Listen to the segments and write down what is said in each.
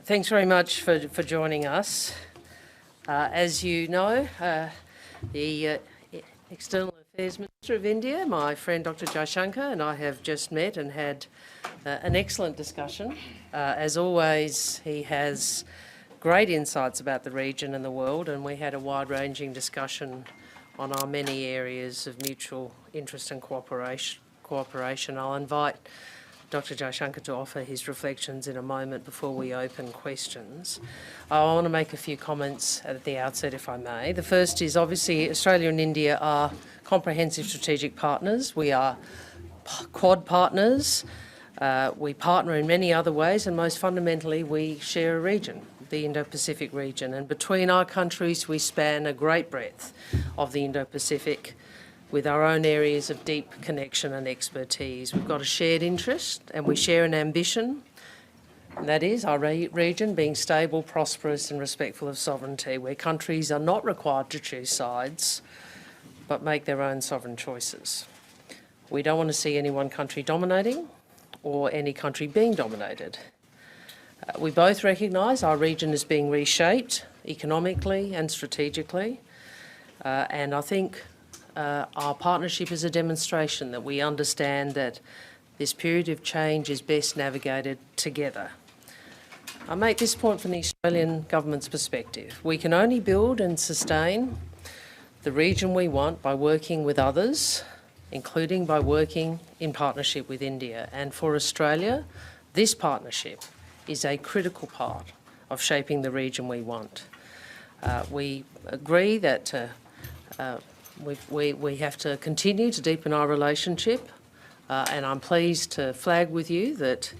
Thanks very much for joining us. As you know, the External Affairs Minister of India, my friend Dr. Jai Shankar, and I have just met and had an excellent discussion. As always, he has great insights about the region and the world, and we had a wide-ranging discussion on our many areas of mutual interest and cooperation. I'll invite Dr. Jai Shankar to offer his reflections in a moment before we open questions. I want to make a few comments at the outset, if I may. The first is obviously Australia and India are comprehensive strategic partners. We are Quad partners. We partner in many other ways, and most fundamentally we share a region, the Indo-Pacific region, and between our countries we span a great breadth of the Indo-Pacific with our own areas of deep connection and expertise. We've got a shared interest and we share an ambition, and that is our region being stable, prosperous and respectful of sovereignty, where countries are not required to choose sides but make their own sovereign choices. We don't want to see any one country dominating or any country being dominated. We both recognise our region is being reshaped economically and strategically, and I think our partnership is a demonstration that we understand that this period of change is best navigated together. I make this point from the Australian government's perspective. We can only build and sustain the region we want by working with others, including by working in partnership with India. And for Australia, this partnership is a critical part of shaping the region we want. We agree that we have to continue to deepen our relationship, and I'm pleased to flag with you that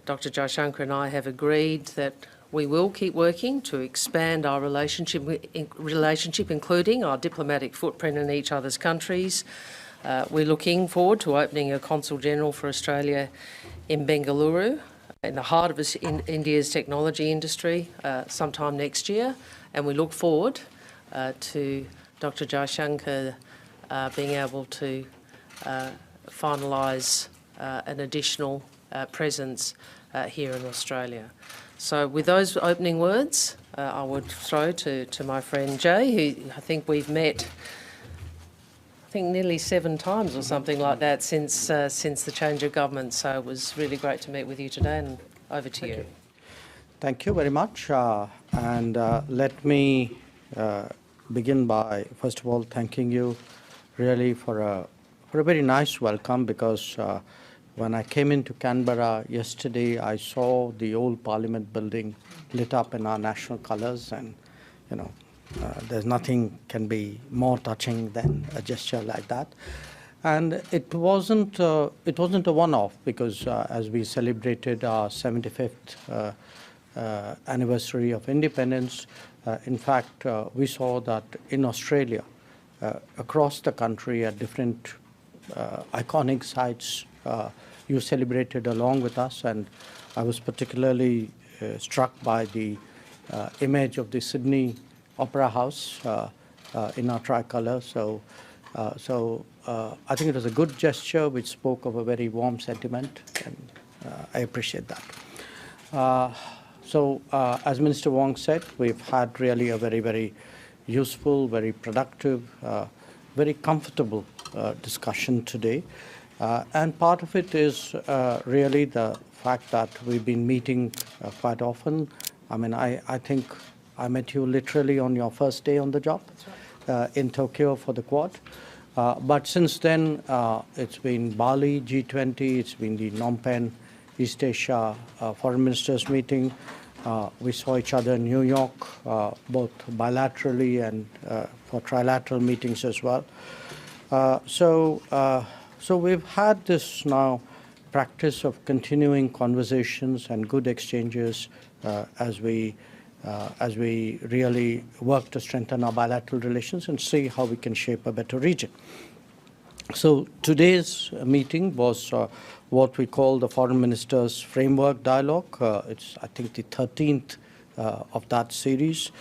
Dr. Jai Shankar and I have agreed that we will keep working to expand our relationship, including our diplomatic footprint in each other's countries. We're looking forward to opening a Consul General for Australia in Bengaluru, in the heart of India's technology industry, sometime next year, and we look forward to Dr. Jai Shankar being able to finalise an additional presence here in Australia. So with those opening words, I would throw to my friend Jai, who I think we've met nearly 7 times or something like that since the change of government. So it was really great to meet with you today, and over to you. Thank you very much. And let me begin by, first of all, thanking you really for a very nice welcome, because when I came into Canberra yesterday, I saw the old Parliament building lit up in our national colours, and there's nothing can be more touching than a gesture like that. And it wasn't a one-off, because as we celebrated our 75th anniversary of independence, in fact, we saw that in Australia, across the country at different iconic sites, you celebrated along with us, and I was particularly struck by the image of the Sydney Opera House in our tricolour. So I think it was a good gesture which spoke of a very warm sentiment, and I appreciate that. So as Minister Wong said, we've had really a very, very useful, very productive, very comfortable discussion today. And part of it is really the fact that we've been meeting quite often. I mean, I think I met you literally on your first day on the job. That's right. In Tokyo for the Quad. But since then, it's been Bali, G20, it's been the Phnom Penh East Asia Foreign Ministers meeting. We saw each other in New York, both bilaterally and for trilateral meetings as well. So we've had this now practice of continuing conversations and good exchanges as we really work to strengthen our bilateral relations and see how we can shape a better region. So today's meeting was what we call the Foreign Ministers Framework Dialogue. It's, I think, the 13th of that series.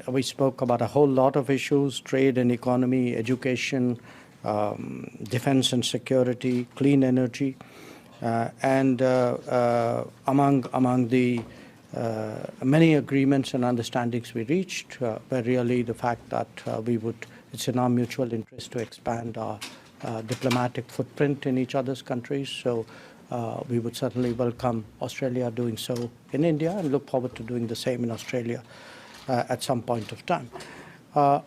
We spoke about a whole lot of issues: trade and economy, education, defense and security, clean energy. Among the many agreements and understandings we reached were really the fact that it's in our mutual interest to expand our diplomatic footprint in each other's countries. So we would certainly welcome Australia doing so in India and look forward to doing the same in Australia at some point of time.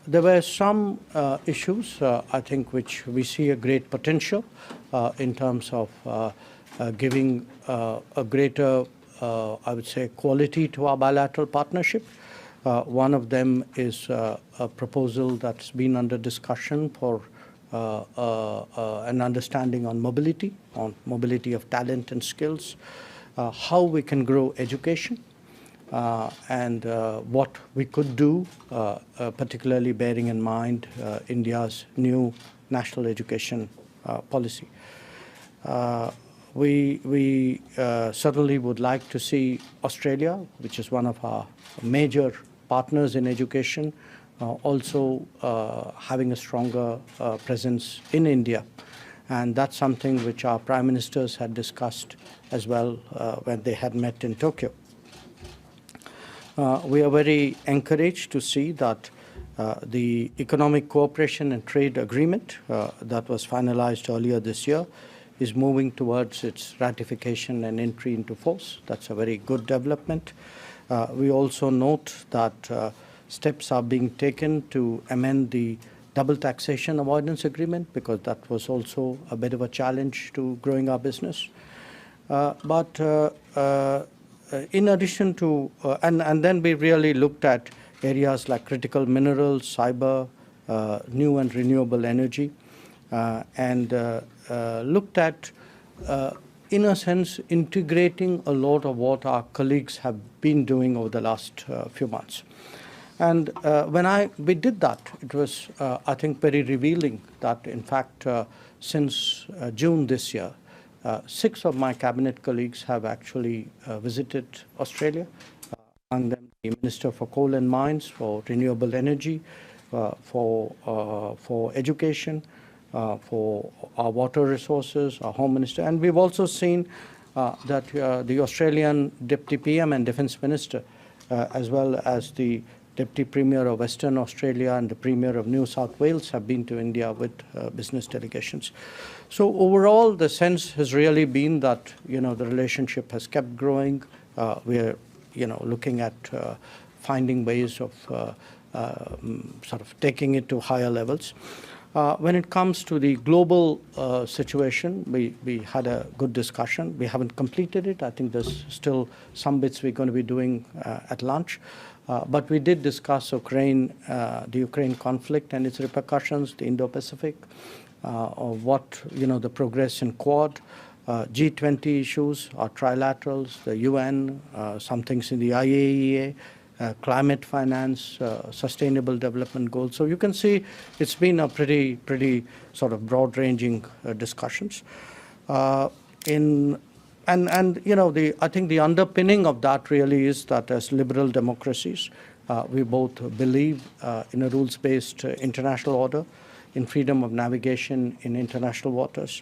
There were some issues, I think, which we see a great potential in terms of giving a greater, I would say, quality to our bilateral partnership. One of them is a proposal that's been under discussion for an understanding on mobility of talent and skills, how we can grow education, and what we could do, particularly bearing in mind India's new national education policy. We certainly would like to see Australia, which is one of our major partners in education, also having a stronger presence in India. And that's something which our prime ministers had discussed as well when they had met in Tokyo. We are very encouraged to see that the Economic Cooperation and Trade Agreement that was finalized earlier this year is moving towards its ratification and entry into force. That's a very good development. We also note that steps are being taken to amend the double taxation avoidance agreement, because that was also a bit of a challenge to growing our business. In addition to, and then we really looked at areas like critical minerals, cyber, new and renewable energy, and looked at, in a sense, integrating a lot of what our colleagues have been doing over the last few months. And when we did that, it was, I think, very revealing that, in fact, since June this year, 6 of my cabinet colleagues have actually visited Australia, among them the Minister for Coal and Mines, for Renewable Energy, for Education, for our water resources, our Home Minister. And we've also seen that the Australian Deputy PM and Defence Minister, as well as the Deputy Premier of Western Australia and the Premier of New South Wales have been to India with business delegations. So overall, the sense has really been that, the relationship has kept growing. We're, looking at finding ways of sort of taking it to higher levels. When it comes to the global situation, we had a good discussion. We haven't completed it. I think there's still some bits we're going to be doing at lunch. But we did discuss the Ukraine conflict and its repercussions, the Indo-Pacific, the progress in Quad, G20 issues, our trilaterals, the UN, some things in the IAEA, climate finance, sustainable development goals. So you can see it's been a pretty sort of broad-ranging discussions. I think the underpinning of that really is that as liberal democracies, we both believe in a rules-based international order, in freedom of navigation in international waters,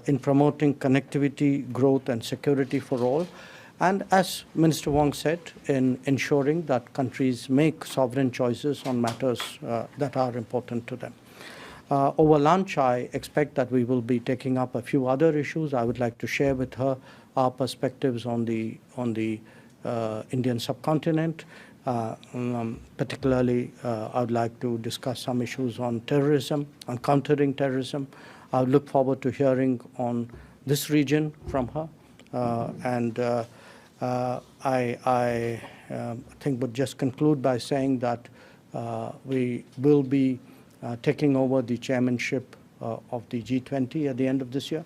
in promoting connectivity, growth, and security for all, and as Minister Wong said, in ensuring that countries make sovereign choices on matters that are important to them. Over lunch, I expect that we will be taking up a few other issues. I would like to share with her our perspectives on the Indian subcontinent. Particularly, I would like to discuss some issues on terrorism, on countering terrorism. I look forward to hearing on this region from her. I think would just conclude by saying that we will be taking over the chairmanship of the G20 at the end of this year.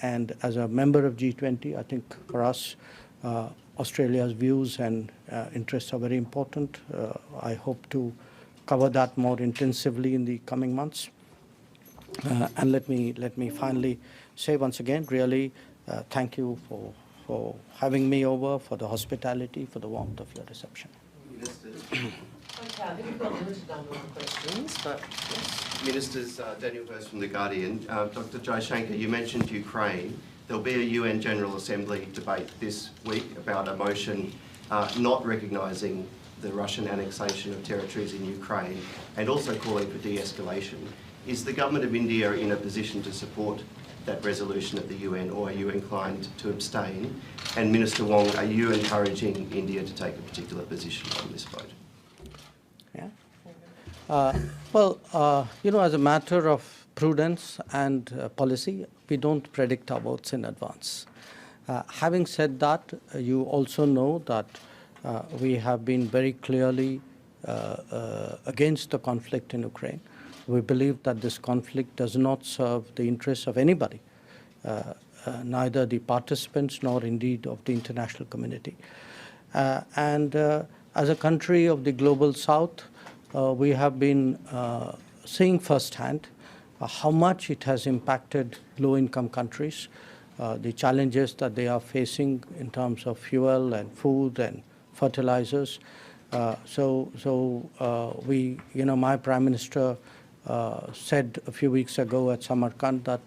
And as a member of G20, I think for us, Australia's views and interests are very important. I hope to cover that more intensively in the coming months. And let me finally say once again, really, thank you for having me over, for the hospitality, for the warmth of your reception. Okay, I think we've got a limited number of questions, but yes. Ministers, Daniel Hurst from The Guardian. Dr. Jai Shankar, you mentioned Ukraine. There'll be a UN General Assembly debate this week about a motion not recognising the Russian annexation of territories in Ukraine and also calling for de-escalation. Is the government of India in a position to support that resolution at the UN, or are you inclined to abstain? And Minister Wong, are you encouraging India to take a particular position on this vote? Yeah. As a matter of prudence and policy, we don't predict our votes in advance. Having said that, you also know that we have been very clearly against the conflict in Ukraine. We believe that this conflict does not serve the interests of anybody, neither the participants nor indeed of the international community. As a country of the global south, we have been seeing firsthand how much it has impacted low-income countries, the challenges that they are facing in terms of fuel and food and fertilizers. My Prime Minister said a few weeks ago at Samarkand that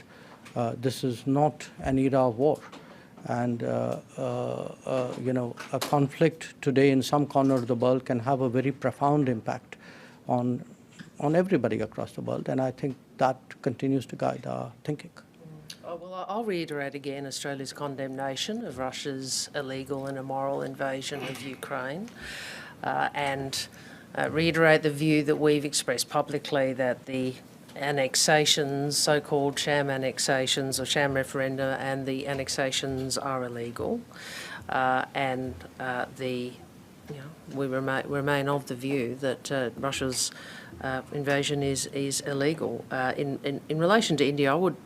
this is not an era of war. And, a conflict today in some corner of the world can have a very profound impact on everybody across the world. And I think that continues to guide our thinking. Well, I'll reiterate again Australia's condemnation of Russia's illegal and immoral invasion of Ukraine, and reiterate the view that we've expressed publicly that the annexations, so-called sham annexations or sham referenda, and the annexations are illegal, we remain of the view that Russia's invasion is illegal. In relation to India, I would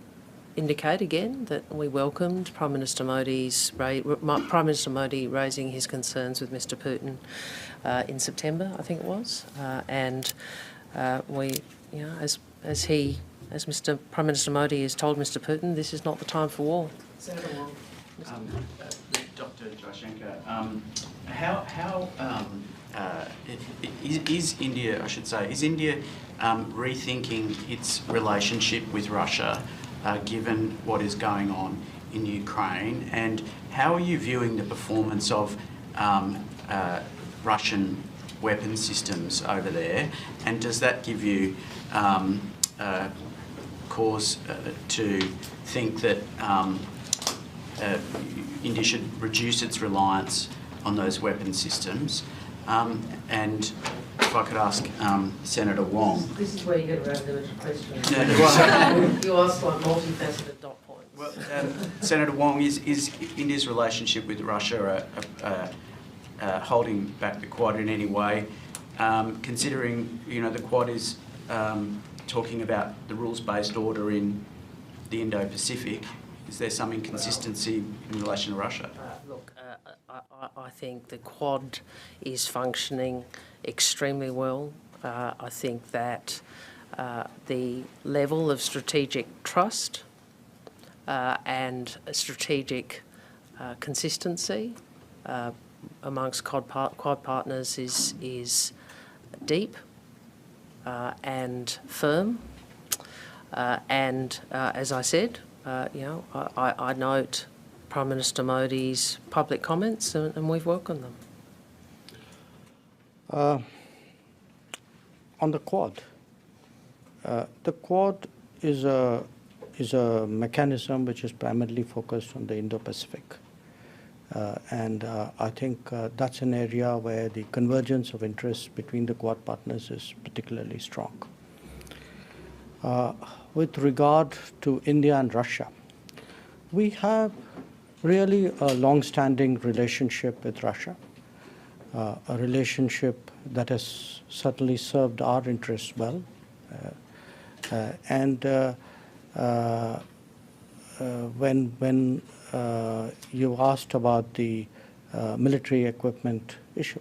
indicate again that we welcomed Prime Minister Modi raising his concerns with Mr. Putin in September, I think it was, as Mr. Prime Minister Modi has told Mr. Putin, this is not the time for war. Senator Wong. Dr. Jai Shankar, is India, is India rethinking its relationship with Russia given what is going on in Ukraine, and how are you viewing the performance of Russian weapon systems over there, and does that give you cause to think that India should reduce its reliance on those weapon systems? And if I could ask Senator Wong. This is where you get around the question. You ask like multifaceted dot points. Well, Senator Wong, is India's relationship with Russia holding back the Quad in any way? Considering the Quad is talking about the rules-based order in the Indo-Pacific, is there some inconsistency in relation to Russia? I think the Quad is functioning extremely well. I think that the level of strategic trust and strategic consistency amongst Quad partners is deep and firm. As I said, I note Prime Minister Modi's public comments, and we've welcomed them. On the Quad is a mechanism which is primarily focused on the Indo-Pacific. I think that's an area where the convergence of interests between the Quad partners is particularly strong. With regard to India and Russia, we have really a long-standing relationship with Russia, a relationship that has certainly served our interests well. When you asked about the military equipment issue,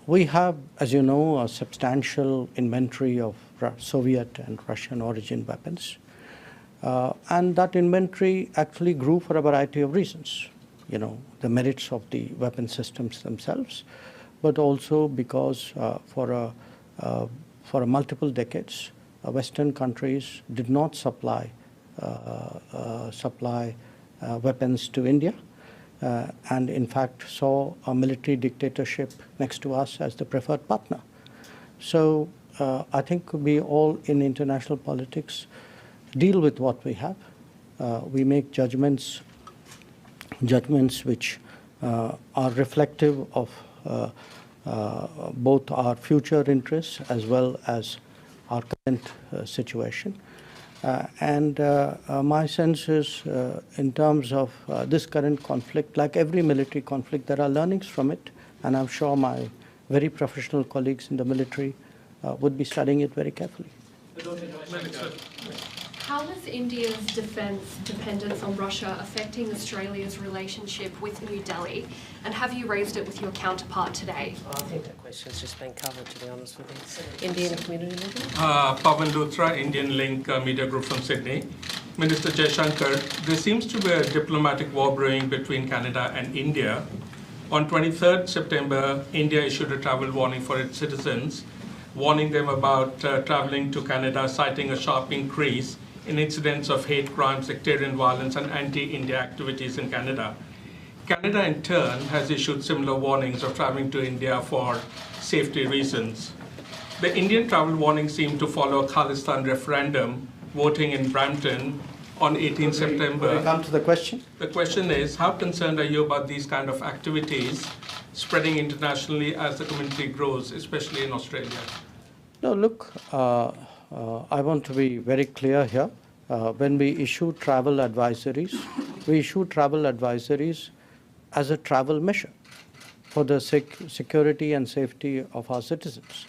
we have, as you know, a substantial inventory of Soviet and Russian origin weapons. And that inventory actually grew for a variety of reasons. The merits of the weapon systems themselves, but also because for multiple decades, Western countries did not supply supply weapons to India, and in fact saw a military dictatorship next to us as the preferred partner. So I think we all in international politics deal with what we have. We make judgments which are reflective of both our future interests as well as our current situation. And my sense is, in terms of this current conflict, like every military conflict, there are learnings from it, and I'm sure my very professional colleagues in the military would be studying it very carefully. How is India's defence dependence on Russia affecting Australia's relationship with New Delhi? And have you raised it with your counterpart today? I think that question's just been covered, to be honest with you. Indian community leader? Pavan Luthra, Indian Link Media Group from Sydney. Minister Jai Shankar, there seems to be a diplomatic war brewing between Canada and India. On 23rd September, India issued a travel warning for its citizens, warning them about traveling to Canada, citing a sharp increase in incidents of hate crimes, sectarian violence, and anti-India activities in Canada. Canada, in turn, has issued similar warnings of traveling to India for safety reasons. The Indian travel warning seemed to follow a Khalistan referendum, voting in Brampton on 18 September. Will we come to the question? The question is, how concerned are you about these kind of activities spreading internationally as the community grows, especially in Australia? No, look, I want to be very clear here. When we issue travel advisories, we issue travel advisories as a travel measure for the security and safety of our citizens.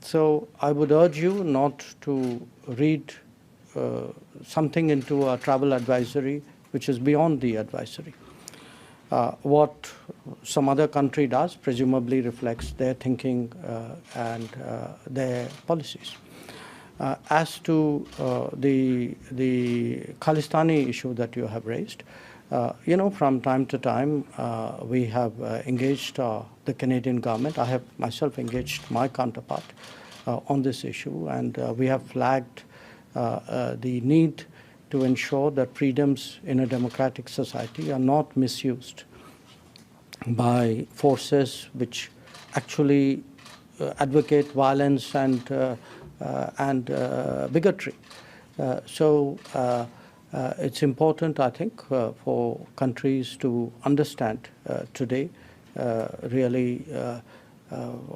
So I would urge you not to read something into a travel advisory which is beyond the advisory. What some other country does presumably reflects their thinking and their policies. As to the Khalistani issue that you have raised, from time to time we have engaged the Canadian government. I have myself engaged my counterpart on this issue, and we have flagged the need to ensure that freedoms in a democratic society are not misused by forces which actually advocate violence and bigotry. So it's important, I think, for countries to understand today really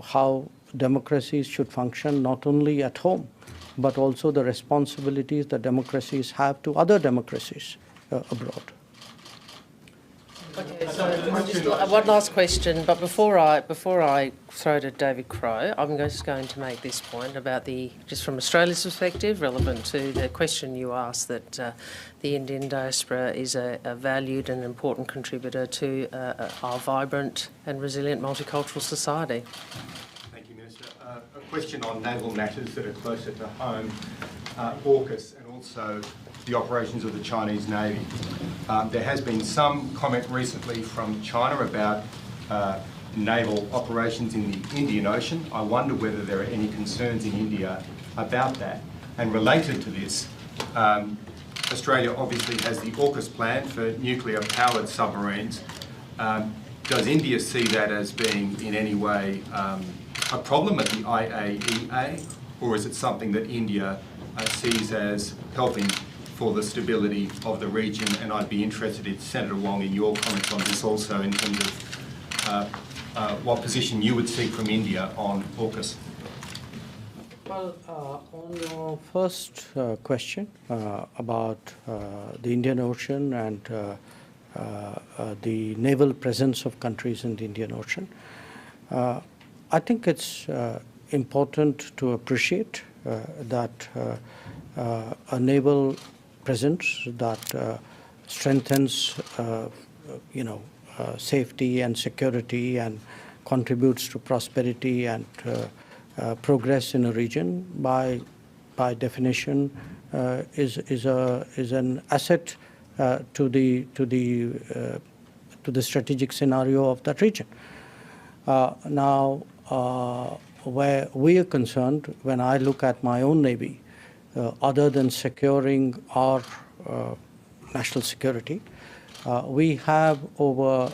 how democracies should function not only at home, but also the responsibilities that democracies have to other democracies abroad. Okay, so one last question, but before I throw to David Crowe, I'm just going to make this point about just from Australia's perspective, relevant to the question you asked, that the Indian diaspora is a valued and important contributor to our vibrant and resilient multicultural society. Thank you, Minister. A question on naval matters that are closer to home, AUKUS, and also the operations of the Chinese Navy. There has been some comment recently from China about naval operations in the Indian Ocean. I wonder whether there are any concerns in India about that. And related to this, Australia obviously has the AUKUS plan for nuclear-powered submarines. Does India see that as being in any way a problem at the IAEA, or is it something that India sees as helping for the stability of the region? And I'd be interested in, Senator Wong, in your comments on this also, in terms of what position you would seek from India on AUKUS. Well, on your first question about the Indian Ocean and the naval presence of countries in the Indian Ocean, I think it's important to appreciate that a naval presence that strengthens, safety and security and contributes to prosperity and progress in a region, by definition, is an asset to the strategic scenario of that region. Now, where we are concerned, when I look at my own Navy, other than securing our national security. We have over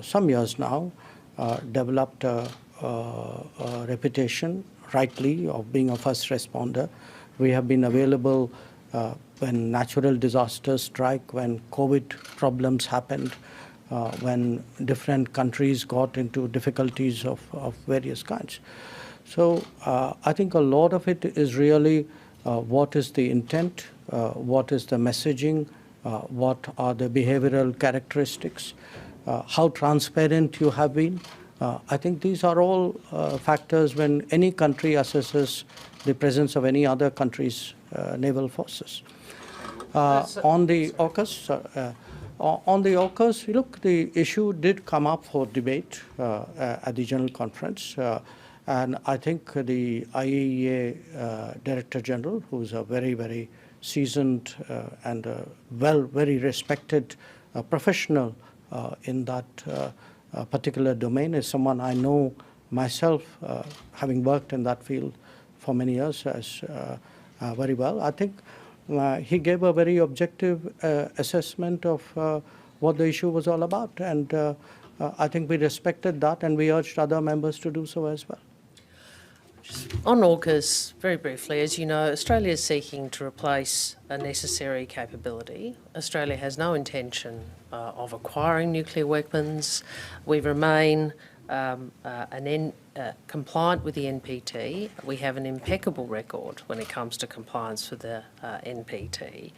some years now developed a reputation, rightly, of being a first responder. We have been available when natural disasters strike, when COVID problems happened, when different countries got into difficulties of various kinds. So I think a lot of it is really what is the intent, what is the messaging, what are the behavioral characteristics, how transparent you have been. I think these are all factors when any country assesses the presence of any other country's naval forces. On the AUKUS, look, the issue did come up for debate at the General Conference. And I think the IAEA Director General, who's a very, very seasoned and very respected professional in that particular domain, is someone I know myself, having worked in that field for many years, as very well. I think he gave a very objective assessment of what the issue was all about. And I think we respected that, and we urged other members to do so as well. On AUKUS, very briefly, as you know, Australia is seeking to replace a necessary capability. Australia has no intention of acquiring nuclear weapons. We remain compliant with the NPT. We have an impeccable record when it comes to compliance with the NPT.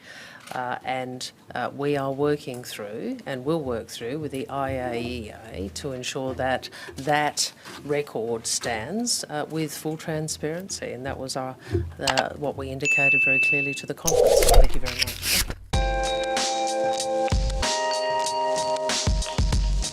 And we are working through and will work through with the IAEA to ensure that that record stands with full transparency. And that was what we indicated very clearly to the conference. Thank you very much.